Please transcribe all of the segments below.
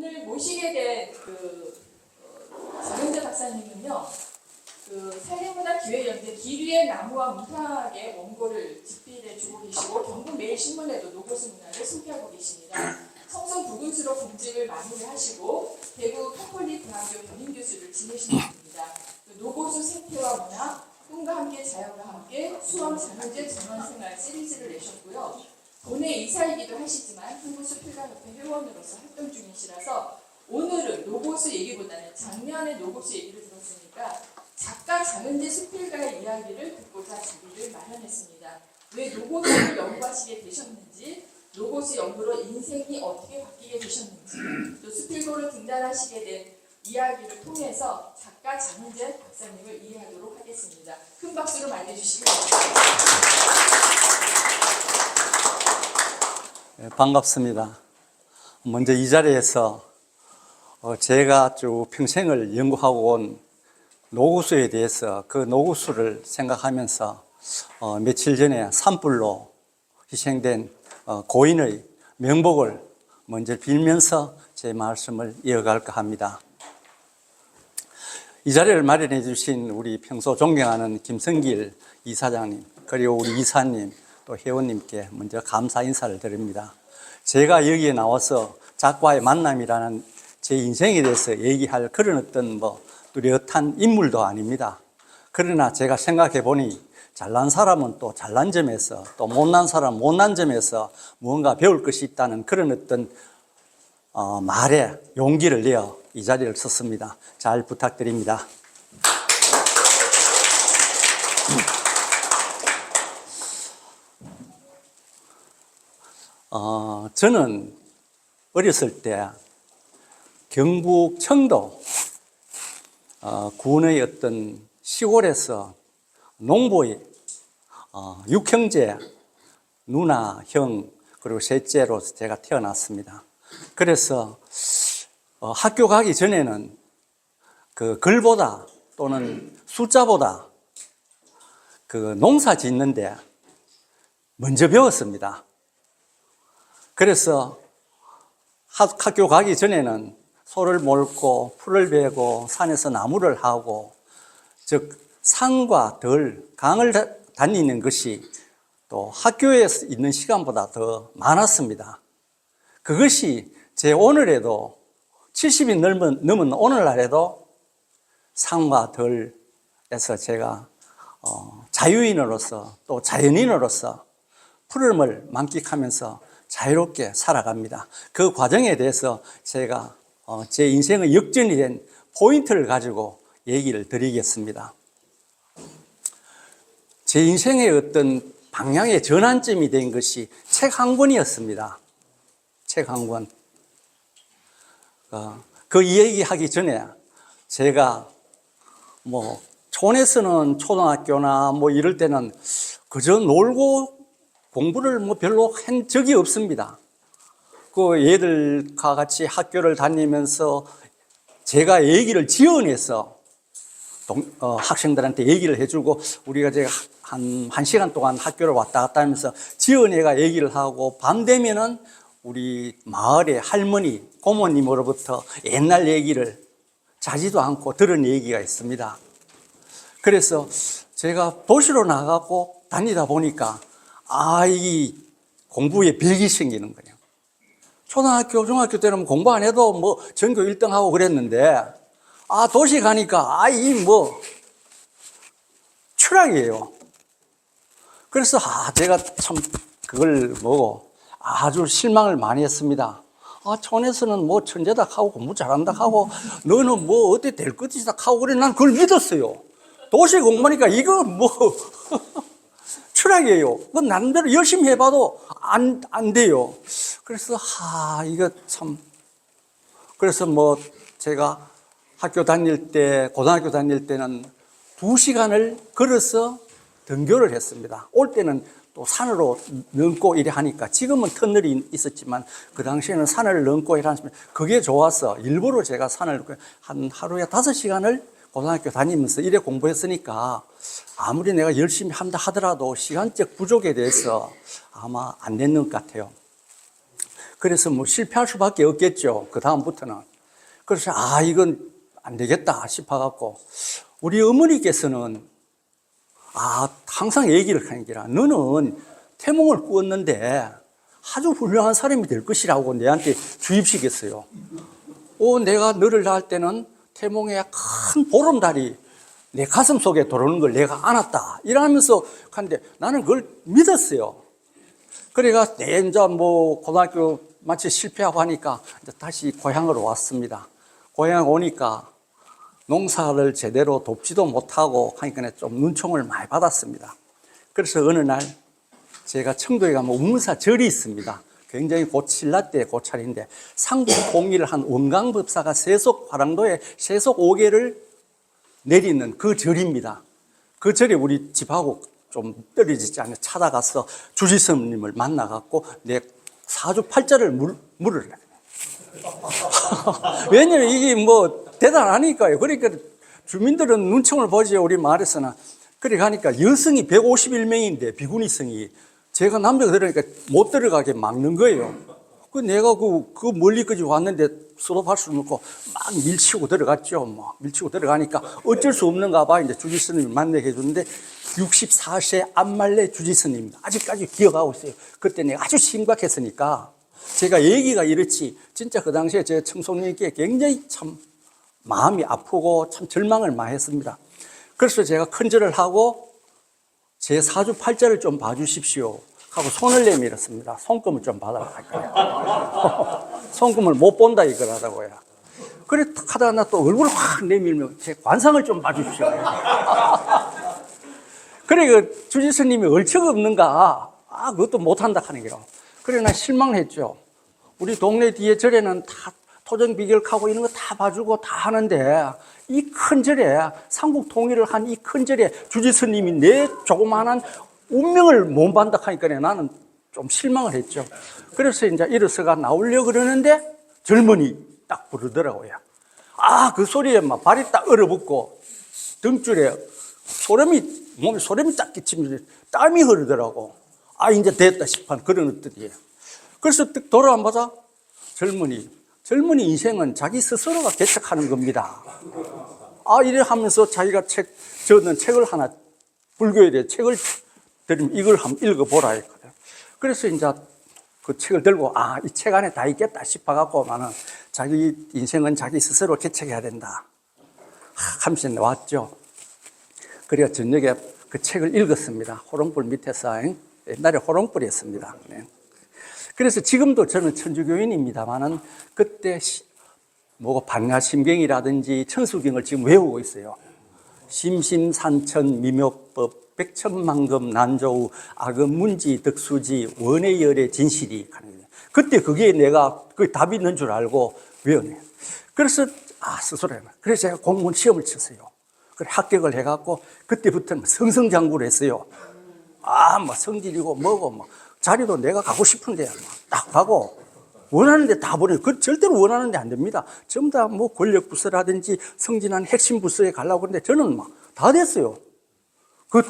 오늘 모시게 된 장윤재 박사님은요, 산림문화기획연대 길 위의 나무와 무사하게 원고를 집필해 주고 계시고 경북매일신문에도 노고수 문화를 소개하고 계십니다. 성성 부군수로 공직을 마무리하시고 대구 카톨릭대학교 겸임교수를 지내시는 분입니다. 노고수 생태와 문화, 꿈과 함께 자연과 함께 수험 장윤재 전원생활 시리즈를 내셨고요. 본회 이사이기도 하시지만 한국수필가협회 회원으로서 활동 중이시라서 오늘은 노고수 얘기보다는 작년에 노고수 얘기를 들었으니까 작가 장윤재 수필가의 이야기를 듣고자 자리를 마련했습니다. 왜 노고수를 연구하시게 되셨는지, 노고수 연구로 인생이 어떻게 바뀌게 되셨는지, 또 수필고로 등단하시게 된 이야기를 통해서 작가 장윤재 박사님을 이해하도록 하겠습니다. 큰 박수로 맞이해주시기 바랍니다. 네, 반갑습니다. 먼저 이 자리에서 제가 쭉 평생을 연구하고 온 노고수에 대해서 그 노고수를 생각하면서 며칠 전에 산불로 희생된 고인의 명복을 먼저 빌면서 제 말씀을 이어갈까 합니다. 이 자리를 마련해 주신 우리 평소 존경하는 김성길 이사장님, 그리고 우리 이사님, 또 회원님께 먼저 감사 인사를 드립니다. 제가 여기에 나와서 작가와의 만남이라는 제 인생에 대해서 얘기할 그런 어떤 뚜렷한 인물도 아닙니다. 그러나 제가 생각해 보니 잘난 사람은 또 잘난 점에서, 또 못난 사람은 못난 점에서 무언가 배울 것이 있다는 그런 어떤 말에 용기를 내어 이 자리를 섰습니다. 잘 부탁드립니다. 저는 어렸을 때 경북 청도 군의 어떤 시골에서 농부의 육형제 누나, 형, 그리고 셋째로 제가 태어났습니다. 그래서 학교 가기 전에는 그 글보다 또는 숫자보다 그 농사 짓는데 먼저 배웠습니다. 그래서 학교 가기 전에는 소를 몰고 풀을 베고 산에서 나무를 하고, 즉 산과 들, 강을 다니는 것이 또 학교에 있는 시간보다 더 많았습니다. 그것이 제 오늘에도 70이 넘은 오늘날에도 산과 들에서 제가 자유인으로서 또 자연인으로서 푸름을 만끽하면서 자유롭게 살아갑니다. 그 과정에 대해서 제가 제 인생의 역전이 된 포인트를 가지고 얘기를 드리겠습니다. 제 인생의 어떤 방향의 전환점이 된 것이 책 한 권이었습니다. 책 한 권. 그 얘기하기 전에 제가 촌에서는 초등학교나 이럴 때는 그저 놀고 공부를 별로 한 적이 없습니다. 그 얘들과 같이 학교를 다니면서 제가 얘기를 지어내서 학생들한테 얘기를 해주고, 우리가 제가 한 시간 동안 학교를 왔다 갔다 하면서 지어내가 얘기를 하고, 밤 되면은 우리 마을의 할머니, 고모님으로부터 옛날 얘기를 자지도 않고 들은 얘기가 있습니다. 그래서 제가 도시로 나가고 다니다 보니까 이 공부에 벽이 생기는 거예요. 초등학교, 중학교 때는 공부 안 해도 전교 1등하고 그랬는데, 도시 가니까 추락이에요. 그래서 제가 참 그걸 보고 아주 실망을 많이 했습니다. 촌에서는 천재다 하고 공부 잘한다 하고 너는 어디 될 것이다 하고 그래. 난 그걸 믿었어요. 도시 공부하니까 이거 추락이에요. 그건 나름대로 열심히 해봐도 안 돼요. 그래서 이거 참. 그래서 제가 학교 다닐 때, 고등학교 다닐 때는 2시간을 걸어서 등교를 했습니다. 올 때는 또 산으로 넘고 이래 하니까, 지금은 터널이 있었지만 그 당시에는 산을 넘고 이래 하니까 그게 좋아서 일부러 제가 산을 하루에 5시간을 고등학교 다니면서 이래 공부했으니까 아무리 내가 열심히 한다 하더라도 시간적 부족에 대해서 아마 안 됐는 것 같아요. 그래서 뭐 실패할 수밖에 없겠죠. 그 다음부터는. 그래서 이건 안 되겠다 싶어갖고 우리 어머니께서는 항상 얘기를 하는 게라 너는 태몽을 꾸었는데 아주 훌륭한 사람이 될 것이라고 내한테 주입시켰어요. 내가 너를 낳을 때는 태몽에 큰 보름달이 내 가슴 속에 들어오는 걸 내가 안았다. 이러면서 하는데 나는 그걸 믿었어요. 그래가 이제 뭐 고등학교 마치 실패하고 하니까 이제 다시 고향으로 왔습니다. 고향 오니까 농사를 제대로 돕지도 못하고 하니까 좀 눈총을 많이 받았습니다. 그래서 어느 날 제가 청도에 가면 운문사 절이 있습니다. 굉장히 신라 때 고찰인데 상국 통일을 한 원광법사가 세속 화랑도에 세속 5개를 내리는 그 절입니다. 그 절에 우리 집하고 좀 떨어지지 않게 찾아가서 주지스님을 만나갖고 내 사주팔자를 물으래. 왜냐면 이게 뭐 대단하니까요. 그러니까 주민들은 눈총을 보지 우리 마을에서는. 그래 가니까 여성이 151명인데 비구니성이 제가 남자가 들으니까 못 들어가게 막는 거예요. 내가 그 멀리까지 왔는데 수도할 수 없고 막 밀치고 들어갔죠. 뭐 밀치고 들어가니까 어쩔 수 없는가 봐. 이제 주지스님을 만나게 해주는데 64세 안말레 주지스님 아직까지 기억하고 있어요. 그때 내가 아주 심각했으니까 제가 얘기가 이렇지 진짜 그 당시에 제 청소년께 굉장히 참 마음이 아프고 참 절망을 많이 했습니다. 그래서 제가 큰절을 하고 제 사주팔자를 좀 봐주십시오 하고 손을 내밀었습니다. 손금을 좀 받아라 할까요? 손금을 못 본다 이거라고요. 그래 탁 하다가 나 또 얼굴을 확 내밀면 제 관상을 좀 봐주십시오. 그래 그 주지스님이 얼척 없는가? 그것도 못한다 하는 게요. 그래 나 실망했죠. 우리 동네 뒤에 절에는 다 토정 비결하고 이런 거 다 봐주고 다 하는데 이 큰 절에 삼국 통일을 한 이 큰 절에 주지스님이 내 조그마한 운명을 못 받는다 하니까 나는 좀 실망을 했죠. 그래서 이제 일어서가 나오려고 그러는데 젊은이 딱 부르더라고요. 그 소리에 막 발이 딱 얼어붙고 등줄에 몸에 소름이 딱 끼치면서 땀이 흐르더라고. 이제 됐다 싶은 그런 뜻이에요. 그래서 딱 돌아보자 젊은이 인생은 자기 스스로가 개척하는 겁니다. 이래 하면서 자기가 저는 책을 하나 불교에 대해 책을 드리면 이걸 한번 읽어보라 했거든. 그래서 이제 그 책을 들고 이 책 안에 다 있겠다 싶어갖고 나는 자기 인생은 자기 스스로 개척해야 된다 하면서 왔죠. 그래야 저녁에 그 책을 읽었습니다. 호롱불 밑에서. 옛날에 호롱불이었습니다. 네. 그래서 지금도 저는 천주교인입니다만은 그때 반야심경이라든지 천수경을 지금 외우고 있어요. 심심산천 미묘법 백천만금 난조우 악음문지 덕수지 원해열의 진실이 가는 거예요. 그때 그게 내가 그 답이 있는 줄 알고 외우네요. 그래서 스스로 해요. 그래서 제가 공무원 시험을 쳤어요. 그래 합격을 해갖고 그때부터는 성성장구를 했어요. 뭐 성질이고 뭐고 자리도 내가 가고 싶은데 딱 가고 원하는데 다 보내요. 그 절대로 원하는데 안 됩니다. 전부 다 뭐 권력 부서라든지 성진한 핵심 부서에 가려고 그러는데 저는 다 됐어요. 그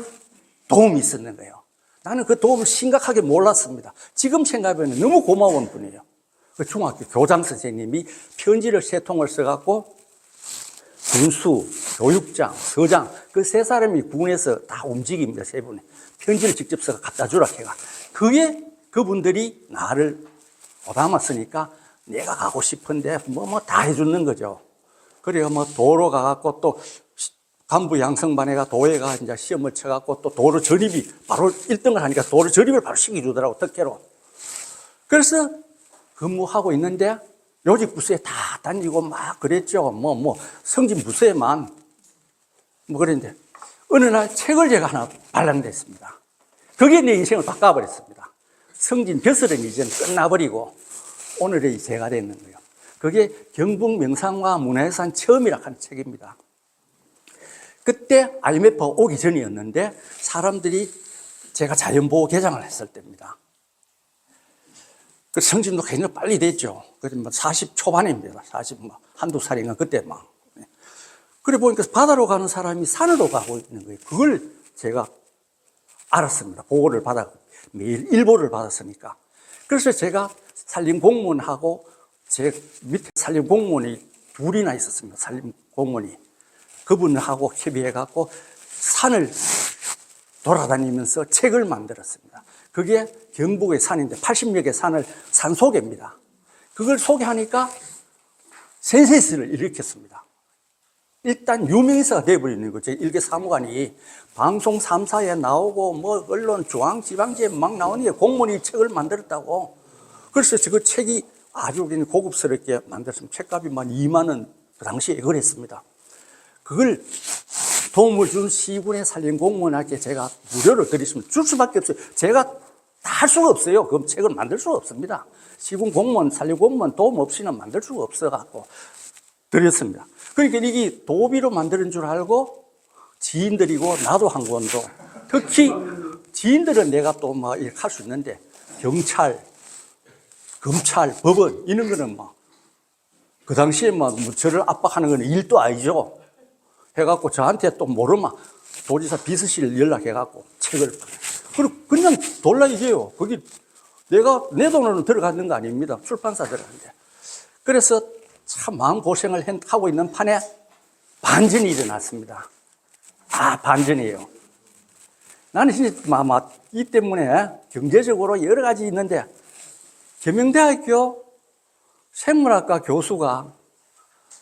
도움이 있었는 거예요. 나는 그 도움을 심각하게 몰랐습니다. 지금 생각하면 너무 고마운 분이에요. 그 중학교 교장 선생님이 편지를 3통을 써갖고 군수, 교육장, 서장 그 3사람이 군에서 다 움직입니다. 3분에 편지를 직접 써서 갖다 주라 해가. 그게 그분들이 나를 보담았으니까 내가 가고 싶은데 다 해주는 거죠. 그래요. 도로 가갖고 또 간부 양성반에 도예가 이제 시험을 쳐갖고 또 도로 전입이 바로 1등을 하니까 도로 전입을 바로 시켜주더라고, 특혜로. 그래서 근무하고 있는데 요직 부서에 다 다니고 그랬죠. 성진 부서에만 그랬는데 어느 날 책을 제가 하나 발간됐습니다. 그게 내 인생을 바꿔버렸습니다. 성진 벼슬은 이제 끝나버리고 오늘의 제가 되는 거예요. 그게 경북 명상과 문화유산 처음이라 하는 책입니다. 그때 IMF 오기 전이었는데 사람들이 제가 자연보호 개장을 했을 때입니다. 그 성진도 굉장히 빨리 됐죠. 그래서 40 초반입니다. 40 한두 살인가 그때 그래 보니까 바다로 가는 사람이 산으로 가고 있는 거예요. 그걸 제가 알았습니다. 보고를 매일 일보를 받았으니까. 그래서 제가 산림 공무원하고 제 밑에 산림 공무원이 둘이나 있었습니다. 산림 공무원이. 그분하고 협의해갖고 산을 돌아다니면서 책을 만들었습니다. 그게 경북의 산인데 80여 개 산을 산소개입니다. 그걸 소개하니까 센세이션을 일으켰습니다. 일단 유명인사가 되어버리는 거죠. 일개 사무관이 방송 3사에 나오고 뭐 언론 중앙지방지에 막 나오니 공무원이 책을 만들었다고. 그래서 그 책이 아주 고급스럽게 만들었습니다. 책값이 만 2만 원 그 당시에 그랬습니다. 그걸 도움을 준 시군의 산림 공무원에게 제가 무료로 드렸습니다. 줄 수밖에 없어요. 제가 다 할 수가 없어요. 그럼 책을 만들 수가 없습니다. 시군 공무원, 산림 공무원 도움 없이는 만들 수가 없어갖고 드렸습니다. 그러니까 이게 도비로 만드는 줄 알고 지인들이고 나도 한 권도, 특히 지인들은 내가 또 뭐 이렇게 할 수 있는데 경찰, 검찰, 법원 이런 거는 뭐 그 당시에 뭐 저를 압박하는 건 일도 아니죠. 해갖고 저한테 또 모르면 도지사 비서실 연락해갖고 책을 그리고 그냥 돌라이게요. 거기 내가 내 돈으로 들어가는 거 아닙니다. 출판사 들어가는데. 그래서 참 마음고생을 하고 있는 판에 반전이 일어났습니다. 반전이에요. 나는 진짜 이 때문에 경제적으로 여러 가지 있는데 계명대학교 생물학과 교수가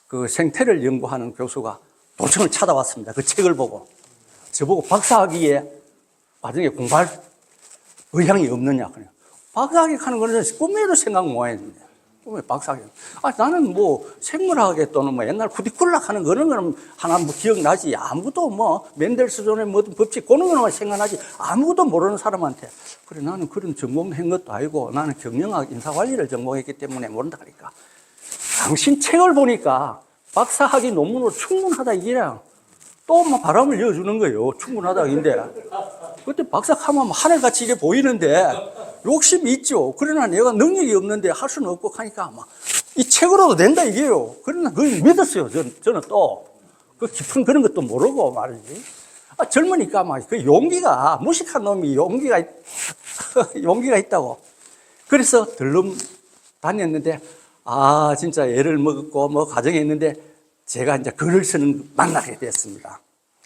그 생태를 연구하는 교수가 도청을 찾아왔습니다. 그 책을 보고 저보고 박사학위에 나중에 공부할 의향이 없느냐. 그래요. 박사학위 하는 거는 꿈에도 생각 못 했는데. 꿈에 박사학위. 나는 뭐 생물학에 또는 뭐 옛날 쿠디쿨락 하는 거는 하나 뭐 기억나지. 아무도 뭐 멘델스존의 모든 법칙 그런 거는 생각나지. 아무것도 모르는 사람한테. 그래, 나는 그런 전공한 것도 아니고 나는 경영학 인사관리를 전공했기 때문에 모른다 그러니까. 당신 책을 보니까 박사학위 논문으로 충분하다 이게랑 또 막 바람을 이어주는 거예요. 충분하다 인데. 그때 박사하면 하늘같이 이래 보이는데 욕심이 있죠. 그러나 내가 능력이 없는데 할 수는 없고 하니까 막 이 책으로도 된다 이게요. 그러나 그걸 믿었어요. 저는 또 그 깊은 그런 것도 모르고 말이지. 젊으니까 막 그 용기가 무식한 놈이 용기가 있다고. 그래서 들름 다녔는데 진짜 애를 먹었고 뭐 가정했는데 제가 이제 글을 쓰는 만나게 됐습니다.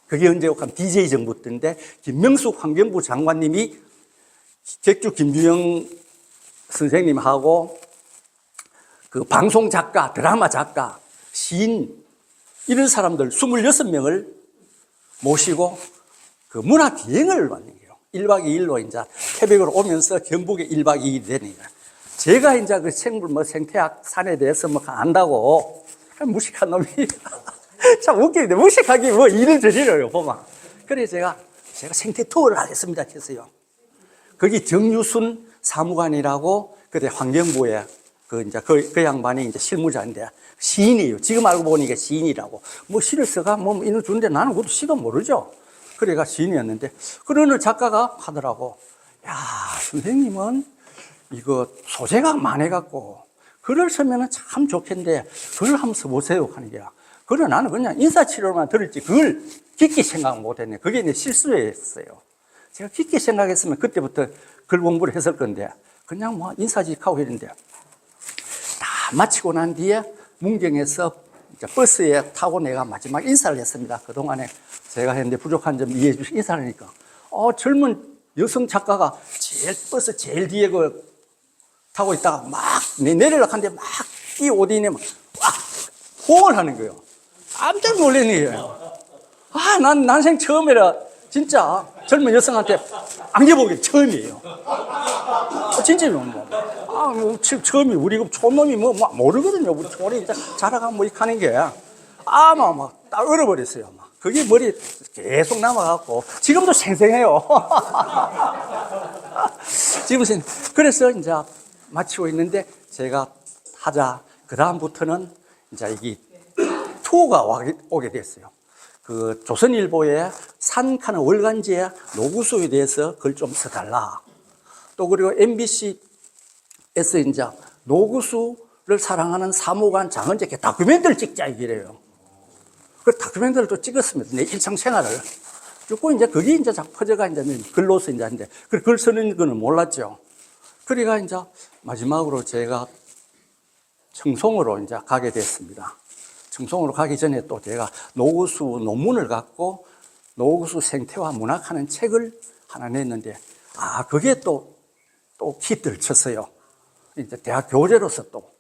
그게 언제 한 DJ 정부 때인데 김명숙 환경부 장관님이 객주 김주영 선생님하고 그 방송 작가, 드라마 작가, 시인 이런 사람들 26명을 모시고 그 문화 기행을 하는 거예요. 1박 2일로 이제 태백으로 오면서 경북에 1박 2일이 되니까 제가 이제 그 생태학 산에 대해서 뭐 안다고 무식한 놈이 참 웃기는데 무식하게 뭐 일을 저지르요 보면. 그래서 제가 생태 투어를 하겠습니다 했어요. 거기 정유순 사무관이라고 그때 환경부에 그 양반이 이제 실무자인데 시인이에요. 지금 알고 보니까 시인이라고. 뭐 시를 써가 뭐 이런 주는데 나는 그것도 시도 모르죠. 그래가 시인이었는데 그러는 작가가 하더라고. 야, 선생님은 이거 소재가 많아갖고 글을 쓰면 참 좋겠는데 글을 한번 써보세요 하는 게야. 그래 나는 그냥 인사치료만 들을지 그걸 깊게 생각 못했네. 그게 내 실수였어요. 제가 깊게 생각했으면 그때부터 글 공부를 했을 건데 그냥 뭐 인사직하고 했는데 다 마치고 난 뒤에 문경에서 이제 버스에 타고 내가 마지막 인사를 했습니다. 그동안에 제가 했는데 부족한 점 이해해 주시고 인사를 하니까 젊은 여성 작가가 버스 제일 뒤에 타고 있다가 막 내리려고 하는데 막 이 오디네 막 호응을 하는 거예요. 깜짝 놀라는 거예요. 난생 처음이라 진짜 젊은 여성한테 안겨보기 처음이에요. 진짜요. 뭐 처음이 우리 그 촌놈이 뭐 모르거든요. 우리 촌이 자라가면 뭐 이렇게 하는 게 막 딱 얼어버렸어요. 막 그게 머리 계속 남아갖고 지금도 생생해요. 지금 그래서 이제 마치고 있는데 제가 하자. 그 다음부터는 이제 이게 투어가 오게 됐어요. 그 조선일보에 산카는 월간지에 노구수에 대해서 글 좀 써달라. 또 그리고 MBC에서 이제 노구수를 사랑하는 사무관 장은재께 다큐멘터리를 찍자 이래요. 그 다큐멘터리를 또 찍었습니다. 내 일상생활을. 찍고 이제 그게 이제 퍼져가 이제 글로서 이제 한데 글 쓰는 거는 몰랐죠. 그러니까 이제 마지막으로 제가 청송으로 이제 가게 됐습니다. 청송으로 가기 전에 또 제가 노구수 논문을 갖고 노구수 생태와 문학하는 책을 하나 냈는데, 그게 또 히트를 쳤어요. 이제 대학 교재로서 또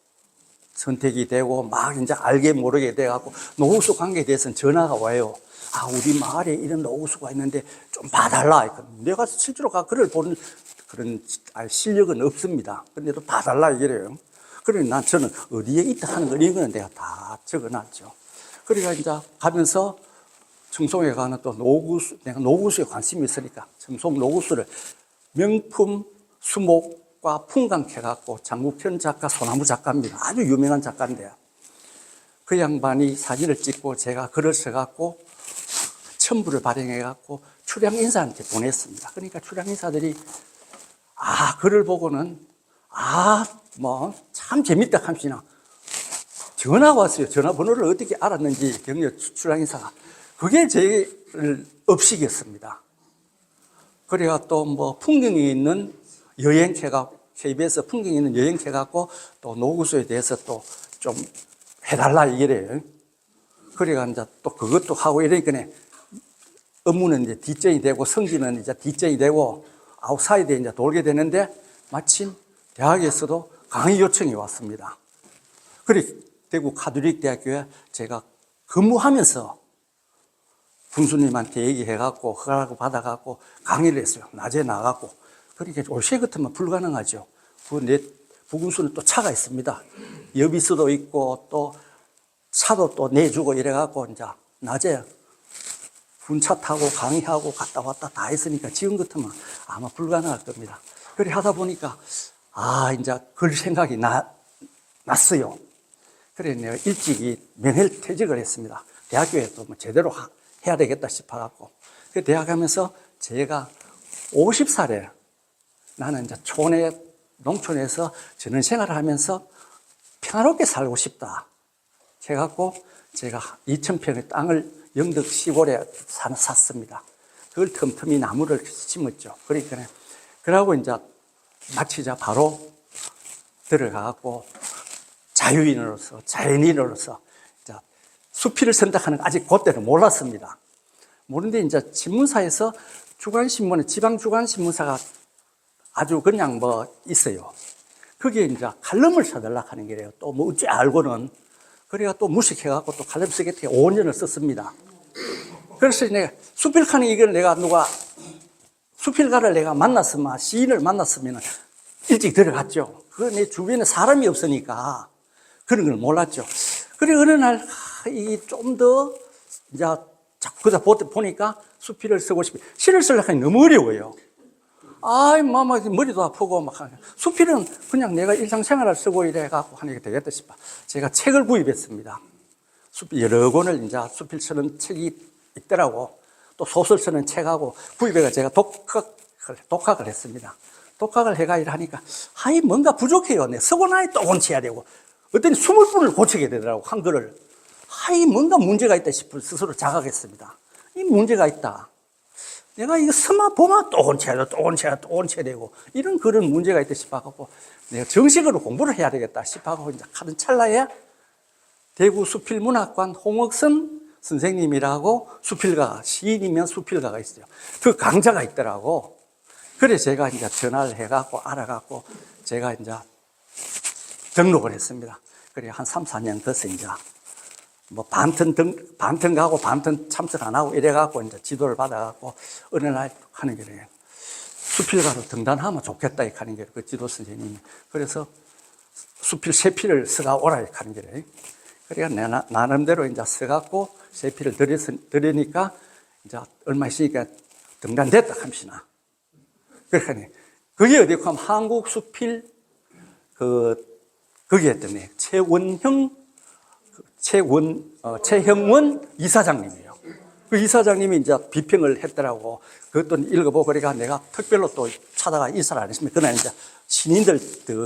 선택이 되고 막 이제 알게 모르게 돼갖고 노구수 관계에 대해서는 전화가 와요. 우리 마을에 이런 노구수가 있는데 좀 봐달라. 내가 실제로 글을 보는 그런 실력은 없습니다. 그런데도 봐달라 이래요. 그러니 저는 어디에 있다 하는 걸 이거는 내가 다 적어놨죠. 그러니까 이제 가면서 청송에 가는 또 노구수, 내가 노구수에 관심이 있으니까 청송 노구수를 명품 수목과 풍광해갖고 장국현 작가, 소나무 작가입니다. 아주 유명한 작가인데요. 그 양반이 사진을 찍고 제가 글을 써갖고 첨부를 발행해갖고 출양 인사한테 보냈습니다. 그러니까 출양 인사들이 글을 보고는 참 재밌다 하시나 전화가 왔어요. 전화번호를 어떻게 알았는지 경력 출양 인사가. 그게 제일 업식이었습니다. 그래가 또 풍경이 있는 여행캐가 KBS 풍경이 있는 여행캐 갖고 또 노구수에 대해서 또 좀 해달라 이래요. 그래가 이제 또 그것도 하고 이러니까 업무는 이제 뒷전이 되고 성질은 이제 뒷전이 되고 아웃사이드에 이제 돌게 되는데 마침 대학에서도 강의 요청이 왔습니다. 그래 대구 카톨릭 대학교에 제가 근무하면서 군수님한테 얘기해갖고 허가를 받아갖고 강의를 했어요. 낮에 나가고. 그러니까 올해 같으면 불가능하죠. 부군수는 또 차가 있습니다. 여비스도 있고 또 차도 또 내주고 이래갖고 이제 낮에 군차 타고 강의하고 갔다 왔다 다 했으니까 지금 같으면 아마 불가능할 겁니다. 그래 하다 보니까 이제 글 생각이 났어요. 그래 내가 일찍이 명예퇴직을 했습니다. 대학교에 또 제대로 해야 되겠다 싶어갖고. 그 대학 가면서 제가 50살에 나는 이제 농촌에서 저는 생활을 하면서 평화롭게 살고 싶다 해갖고 제가 2,000평의 땅을 영덕 시골에 샀습니다. 그걸 틈틈이 나무를 심었죠. 그러고 이제 마치자 바로 들어가갖고 자연인으로서 이제 수필을 선택하는 거 아직 그때는 몰랐습니다. 모르는데 이제 신문사에서 주간신문에 지방 주간신문사가 아주 그냥 있어요. 거기에 이제 칼럼을 써달라 하는 게래요. 또 어찌 알고는. 그래가 또 무식해갖고 또 칼럼 쓰겠다고 5년을 썼습니다. 그래서 내가 수필가는 이걸 내가 수필가를 내가 만났으면, 시인을 만났으면 일찍 들어갔죠. 내 주변에 사람이 없으니까 그런 걸 몰랐죠. 그래, 어느 날, 좀 더, 이제, 그다 보니까 수필을 쓰고 시를 쓰려고 하니 너무 어려워요. 머리도 아프고 막 하니까. 수필은 그냥 내가 일상생활을 쓰고 이래갖고 하니까 되겠다 싶어. 제가 책을 구입했습니다. 여러 권을 이제 수필 쓰는 책이 있더라고. 또 소설 쓰는 책하고 구입해가 제가 독학을 했습니다. 독학을 해가 일하니까, 뭔가 부족해요. 내 쓰고 나니 또 고쳐야 되고. 어떤 20분을 고치게 되더라고, 한글을. 뭔가 문제가 있다 싶어 스스로 자각했습니다. 이 문제가 있다. 내가 이거 보면 또 고쳐야 되고, 이런 그런 문제가 있다 싶어갖고, 내가 정식으로 공부를 해야 되겠다 싶어갖고, 이제 하던 찰나에 대구 수필문학관 홍옥선 선생님이라고 시인이면 수필가가 있어요. 그 강좌가 있더라고. 그래서 제가 이제 전화를 해갖고, 알아갖고, 제가 이제 등록을 했습니다. 그래, 한 3, 4년 돼서 이제, 반턴 가고 반턴 참석 안 하고 이래갖고 이제 지도를 받아갖고 어느 날 하는 게래요. 수필가로 등단하면 좋겠다 하는 게래요. 그 지도 선생님이. 그래서 수필 3필을 써가 오라 하는 게래요. 그러니까 내가 나름대로 이제 써갖고 3필을 들으니까 이제 얼마 있으니까 등단됐다 합시나. 그러니까 그게 어디 가면 한국 수필 거기 했더니 최형원 이사장님이에요. 그 이사장님이 이제 비평을 했더라고. 그것도 읽어보고, 그러니까 내가 특별로 또 찾아가 인사를 안 했습니다. 그날 이제 신인들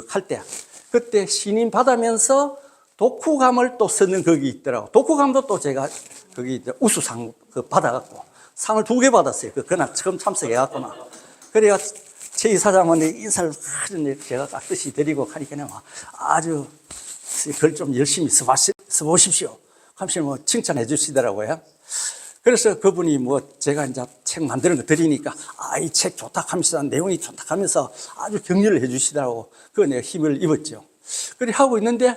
할 때, 그때 신인 받으면서 독후감을 또 쓰는 거기 있더라고. 독후감도 또 제가 거기 이제 우수상 받아갖고 상을 2개 받았어요. 그날 처음 참석해갖구나. 그래가 최 이사장은 인사를 아주 제가 깍듯이 드리고 가니까 아주 글 좀 열심히 써보십시오. 하면서 뭐 칭찬해 주시더라고요. 그래서 그분이 뭐 제가 이제 책 만드는 거 드리니까 이 책 좋다 하면서 내용이 좋다 하면서 아주 격려를 해 주시더라고. 그거 내가 힘을 입었죠. 그렇게 하고 있는데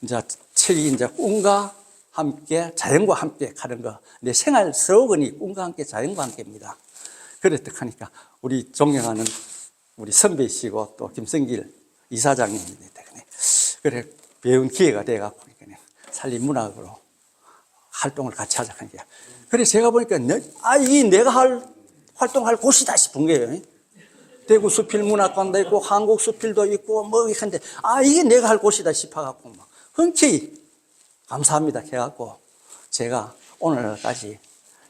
이제 책이 이제 꿈과 함께 자연과 함께 가는 거. 내 생활 슬로건이 꿈과 함께 자연과 함께입니다. 그랬다 하니까 우리 존경하는 우리 선배이시고 또 김성길 이사장님입니다. 그래 배운 기회가 돼갖고 산림문학으로 활동을 같이 하자 하는 게. 그래서 제가 보니까 이게 내가 활동할 곳이다 싶은 거예요. 대구 수필문학관도 있고 한국 수필도 있고 뭐 이런데 이게 내가 할 곳이다 싶어갖고 막 흔쾌히 감사합니다 해갖고 제가 오늘까지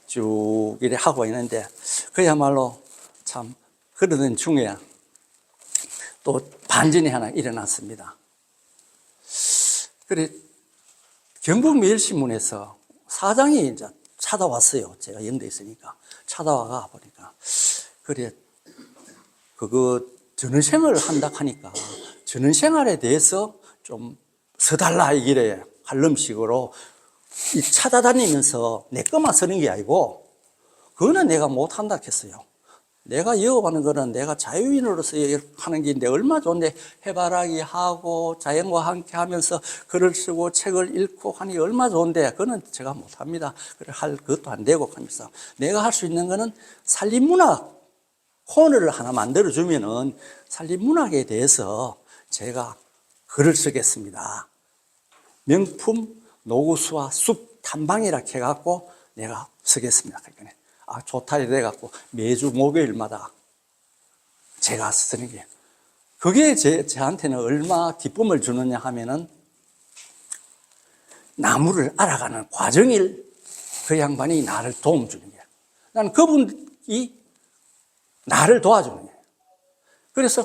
쭉 이래 하고 있는데 그야말로 참 그러던 중에 또 반전이 하나 일어났습니다. 그래 경북매일신문에서 사장이 이제 찾아왔어요. 제가 영도에 있으니까 찾아와가 보니까 그래 그거 전원생활을 한다 하니까 전원생활에 대해서 좀 써달라 이래 칼럼식으로 찾아다니면서 내 것만 쓰는 게 아니고 그거는 내가 못한다 했어요. 내가 영업하는 거는 내가 자유인으로서 하는 게인데 얼마나 좋은데 해바라기 하고 자연과 함께 하면서 글을 쓰고 책을 읽고 하니 얼마나 좋은데 그거는 제가 못합니다. 그래 할 것도 안 되고 하면서 내가 할 수 있는 거는 산림문학 코너를 하나 만들어주면은 산림문학에 대해서 제가 글을 쓰겠습니다. 명품 노구수와 숲 탐방이라 해갖고 내가 쓰겠습니다. 좋다 이래갖고 매주 목요일마다 제가 쓰는 게 그게 저한테는 얼마 기쁨을 주느냐 하면은 나무를 알아가는 과정일 그 양반이 나를 도움 주는 거야. 나는 그분이 나를 도와주는 거예요. 그래서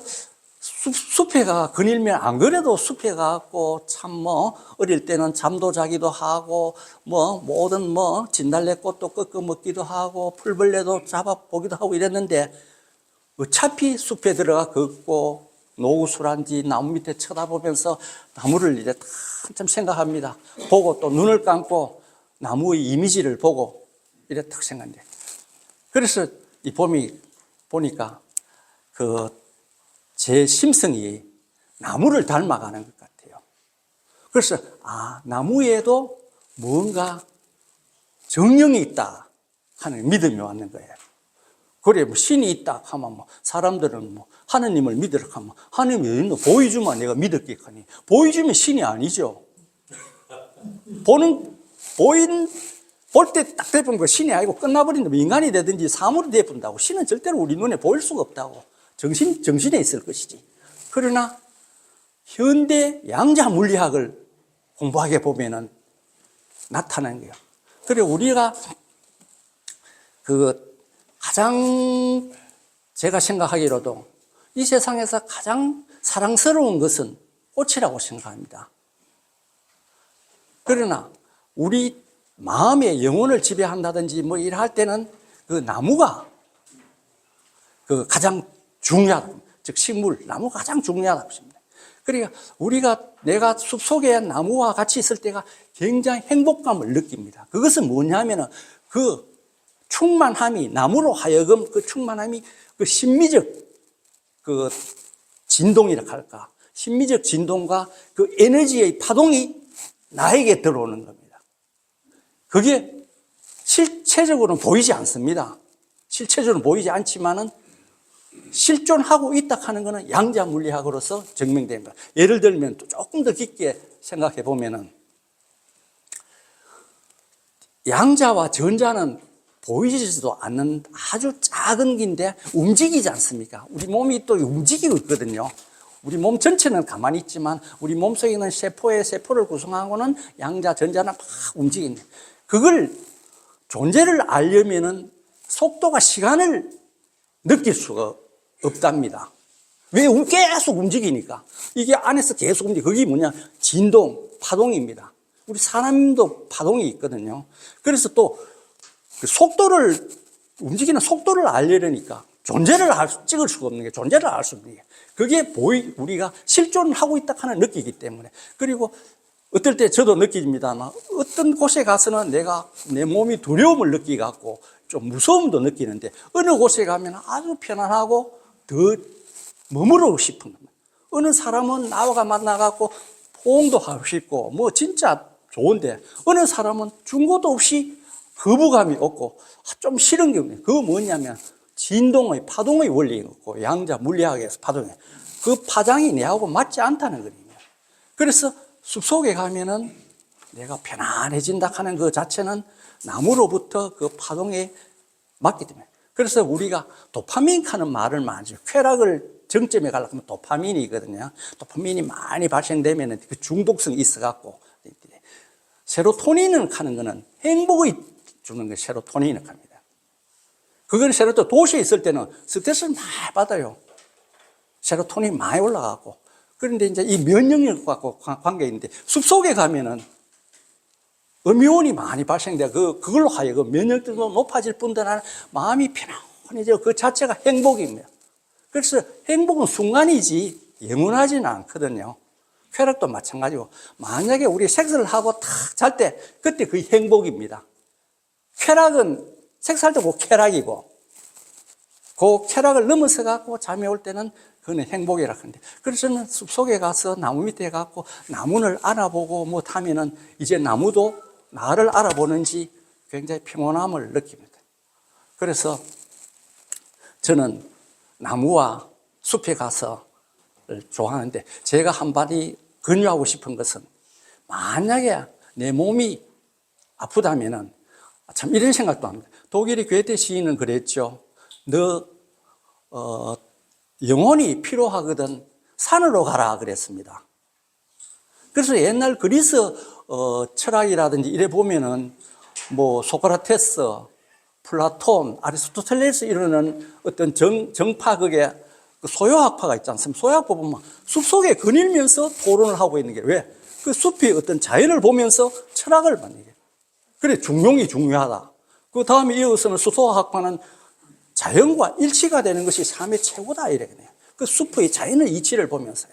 숲에 가 그늘면 안 그래도 숲에 가고 참 뭐 어릴 때는 잠도 자기도 하고 뭐 모든 뭐 진달래꽃도 꺾어 먹기도 하고 풀벌레도 잡아보기도 하고 이랬는데 어차피 숲에 들어가 걷고 노구수란지 나무 밑에 쳐다보면서 나무를 이제 한참 생각합니다. 보고 또 눈을 감고 나무의 이미지를 보고 이래 딱 생각한대. 그래서 이 봄이 보니까 제 심성이 나무를 닮아가는 것 같아요. 그래서 나무에도 뭔가 정령이 있다 하는 믿음이 왔는 거예요. 그래 뭐 신이 있다 하면 뭐 사람들은 뭐 하느님을 믿으라 하면 하느님이 어디 있노? 보여주면 내가 믿을겠거니 보여주면 신이 아니죠. 볼 때 딱 대본 거 신이 아니고 끝나버린다면 인간이 되든지 사물이 되본다고. 신은 절대로 우리 눈에 보일 수가 없다고. 정신에 있을 것이지. 그러나 현대 양자 물리학을 공부하게 보면은 나타나는 거예요. 그래 우리가 가장 제가 생각하기로도 이 세상에서 가장 사랑스러운 것은 꽃이라고 생각합니다. 그러나 우리 마음의 영혼을 지배한다든지 뭐 일할 때는 그 나무가 가장 중요하다. 즉 식물, 나무가 가장 중요하다고 생각합니다. 그러니까 내가 숲속에 나무와 같이 있을 때가 굉장히 행복감을 느낍니다. 그것은 뭐냐면은 그 충만함이 나무로 하여금 그 충만함이 그 심미적 그 진동이라 할까? 심미적 진동과 그 에너지의 파동이 나에게 들어오는 겁니다. 그게 실체적으로는 보이지 않습니다. 실체적으로는 보이지 않지만은 실존하고 있다 하는 것은 양자 물리학으로서 증명된 거예요. 예를 들면 조금 더 깊게 생각해 보면은 양자와 전자는 보이지도 않는 아주 작은 긴데 움직이지 않습니까? 우리 몸이 또 움직이고 있거든요. 우리 몸 전체는 가만히 있지만 우리 몸속에 있는 세포를 구성하고는 양자, 전자는 막 움직이는 거예요. 그걸 존재를 알려면은 속도가 시간을 느낄 수가 없답니다. 왜? 계속 움직이니까. 이게 안에서 계속 움직이고, 그게 뭐냐? 진동, 파동입니다. 우리 사람도 파동이 있거든요. 그래서 또 그 움직이는 속도를 알려니까 존재를 찍을 수가 없는 게, 존재를 알 수 없는 게, 그게 우리가 실존하고 있다 하는 느끼기 때문에. 그리고 어떨 때 저도 느낍니다만, 어떤 곳에 가서는 내가 내 몸이 두려움을 느끼고 좀 무서움도 느끼는데, 어느 곳에 가면 아주 편안하고 더 머무르고 싶은 겁니다. 어느 사람은 나와 만나갖고 포옹도 하고 싶고 뭐 진짜 좋은데, 어느 사람은 중고도 없이 거부감이 없고 좀 싫은 게 없네요. 그거 뭐냐면 진동의 파동의 원리가 없고, 양자 물리학에서 파동이, 그 파장이 내하고 맞지 않다는 거예요. 그래서 숲속에 가면은 내가 편안해진다 하는 그 자체는 나무로부터 그 파동에 맞기 때문에. 그래서 우리가 도파민 하는 말을 많이 해요. 쾌락을 정점에 가려면 도파민이 있거든요. 도파민이 많이 발생되면 그 중독성이 있어갖고, 세로토닌을 하는 거는 행복을 주는 게 세로토닌을 합니다. 그건 세로토닌, 도시에 있을 때는 스트레스를 많이 받아요. 세로토닌이 많이 올라가고. 그런데 이제 이 면역력과 관계가 있는데, 숲속에 가면은 음이온이 많이 발생돼, 그걸로 하여금 면역력도 높아질 뿐더러 아니라 마음이 편안해져. 그 자체가 행복입니다. 그래서 행복은 순간이지 영원하지는 않거든요. 쾌락도 마찬가지고, 만약에 우리 섹스를 하고 탁 잘 때, 그때 그게 행복입니다. 쾌락은 섹스할 때 그 쾌락이고, 그 쾌락을 넘어서 갖고 잠이 올 때는 그거는 행복이라 하는데, 그래서 저는 숲속에 가서 나무 밑에 가고 나무를 알아보고 뭐 하면은 이제 나무도 나를 알아보는지 굉장히 평온함을 느낍니다. 그래서 저는 나무와 숲에 가서 좋아하는데, 제가 한마디 권유하고 싶은 것은, 만약에 내 몸이 아프다면은, 참 이런 생각도 합니다. 독일의 괴테 시인은 그랬죠. 너 영혼이 필요하거든 산으로 가라 그랬습니다. 그래서 옛날 그리스 철학이라든지 이래 보면은 뭐 소크라테스, 플라톤, 아리스토텔레스 이러는 어떤 정파, 그게 소요학파가 있지 않습니까? 소요학파 보면 숲속에 거닐면서 토론을 하고 있는 게, 왜? 그 숲이 어떤 자연을 보면서 철학을 받는 게. 그래, 중용이 중요하다. 그 다음에 이어서는 수소학파는 자연과 일치가 되는 것이 삶의 최고다 이래요. 그 숲의 자연의 이치를 보면서요.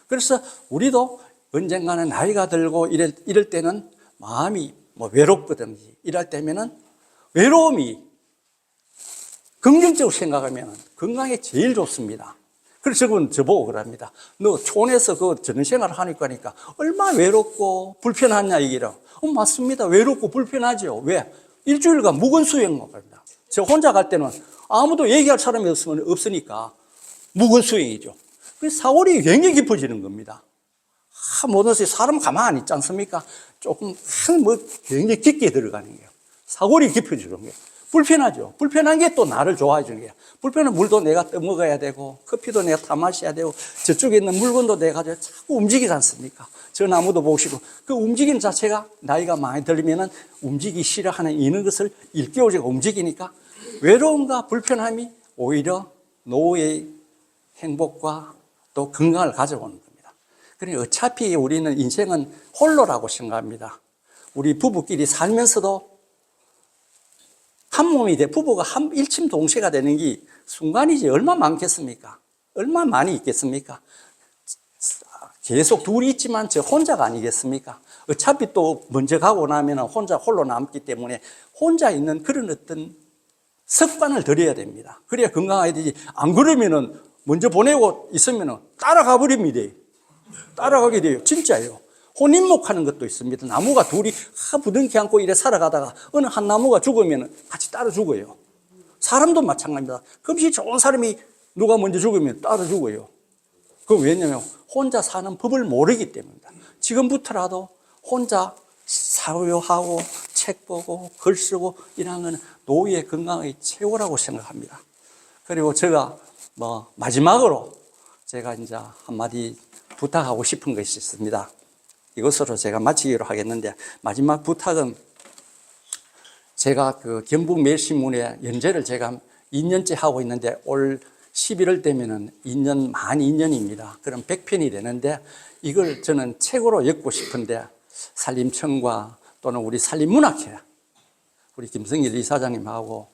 그래서 우리도 언젠가는 나이가 들고 이럴 때는 마음이 뭐 외롭거든지 이럴 때면은 외로움이 긍정적으로 생각하면 건강에 제일 좋습니다. 그래서 저분 저보고 그럽니다. 너 촌에서 그 전생활을 하니까 얼마나 외롭고 불편하냐 얘기를. 맞습니다. 외롭고 불편하죠. 왜? 일주일간 묵은 수행만 합니다. 저 혼자 갈 때는 아무도 얘기할 사람이 없으니까 묵은 수행이죠. 그래서 사골이 굉장히 깊어지는 겁니다. 모든 것이 사람 가만 안 있지 않습니까? 조금 굉장히 깊게 들어가는 거예요. 사골이 깊어지는 거예요. 불편하죠. 불편한 게 또 나를 좋아해 주는 거예요. 불편한 물도 내가 떠먹어야 되고, 커피도 내가 타 마셔야 되고, 저쪽에 있는 물건도 내가 자꾸 움직이지 않습니까? 저 나무도 보시고, 그 움직이는 자체가 나이가 많이 들면은 움직이기 싫어하는 이런 것을 일깨워주고 움직이니까 외로움과 불편함이 오히려 노후의 행복과 또 건강을 가져오는 겁니다. 그러니 어차피 우리는 인생은 홀로라고 생각합니다. 우리 부부끼리 살면서도 한 몸이 돼, 부부가 일심동체가 되는 게 순간이지 얼마 많겠습니까? 얼마 많이 있겠습니까? 계속 둘이 있지만 저 혼자가 아니겠습니까? 어차피 또 먼저 가고 나면 혼자 홀로 남기 때문에 혼자 있는 그런 어떤 습관을 들여야 됩니다. 그래야 건강해야 되지. 안 그러면은 먼저 보내고 있으면은 따라가 버립니다. 따라가게 돼요. 진짜예요. 혼인목하는 것도 있습니다. 나무가 둘이 부둥켜 안고 이래 살아가다가 어느 한 나무가 죽으면 같이 따라 죽어요. 사람도 마찬가지입니다. 금시 좋은 사람이 누가 먼저 죽으면 따라 죽어요. 그건 왜냐면 혼자 사는 법을 모르기 때문입니다. 지금부터라도 혼자 사유하고 책 보고 글 쓰고 이런 건 노후의 건강의 최고라고 생각합니다. 그리고 제가 마지막으로 제가 이제 한마디 부탁하고 싶은 것이 있습니다. 이것으로 제가 마치기로 하겠는데, 마지막 부탁은 제가 그 경북 매일신문에 연재를 제가 2년째 하고 있는데, 올 11월 되면은 만 2년입니다. 그럼 100편이 되는데, 이걸 저는 책으로 엮고 싶은데, 산림청과 또는 우리 산림문학회, 우리 김성길 이사장님하고,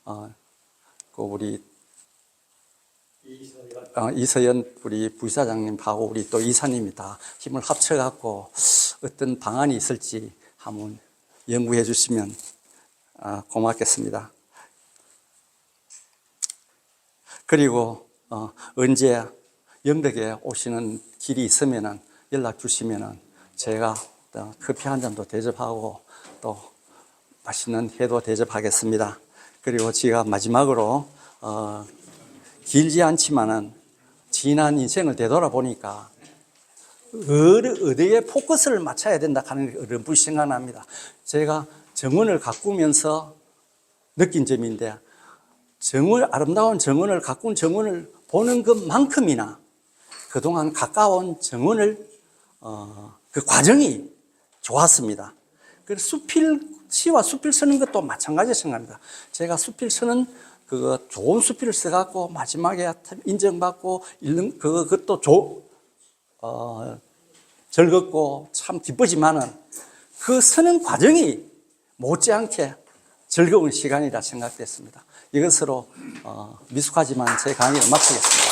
그 우리 이서연 우리 부이사장님하고 우리 또 이사님이 다 힘을 합쳐갖고 어떤 방안이 있을지 한번 연구해 주시면 고맙겠습니다. 그리고 언제 영덕에 오시는 길이 있으면 연락 주시면 제가 커피 한 잔도 대접하고 또 맛있는 회도 대접하겠습니다. 그리고 제가 마지막으로 길지 않지만은 지난 인생을 되돌아보니까 어디에 포커스를 맞춰야 된다 하는 게 어렴풋이 생각납니다. 제가 정원을 가꾸면서 느낀 점인데 아름다운 정원을 가꾼 정원을 보는 것만큼이나 그동안 가까운 정원을 그 과정이 좋았습니다. 그래서 시와 수필 쓰는 것도 마찬가지 생각합니다. 제가 수필 쓰는 좋은 수필을 써갖고 마지막에 인정받고 읽는 그것도 즐겁고 참 기쁘지만은 그 쓰는 과정이 못지않게 즐거운 시간이라 생각됐습니다. 이것으로 미숙하지만 제 강의를 마치겠습니다.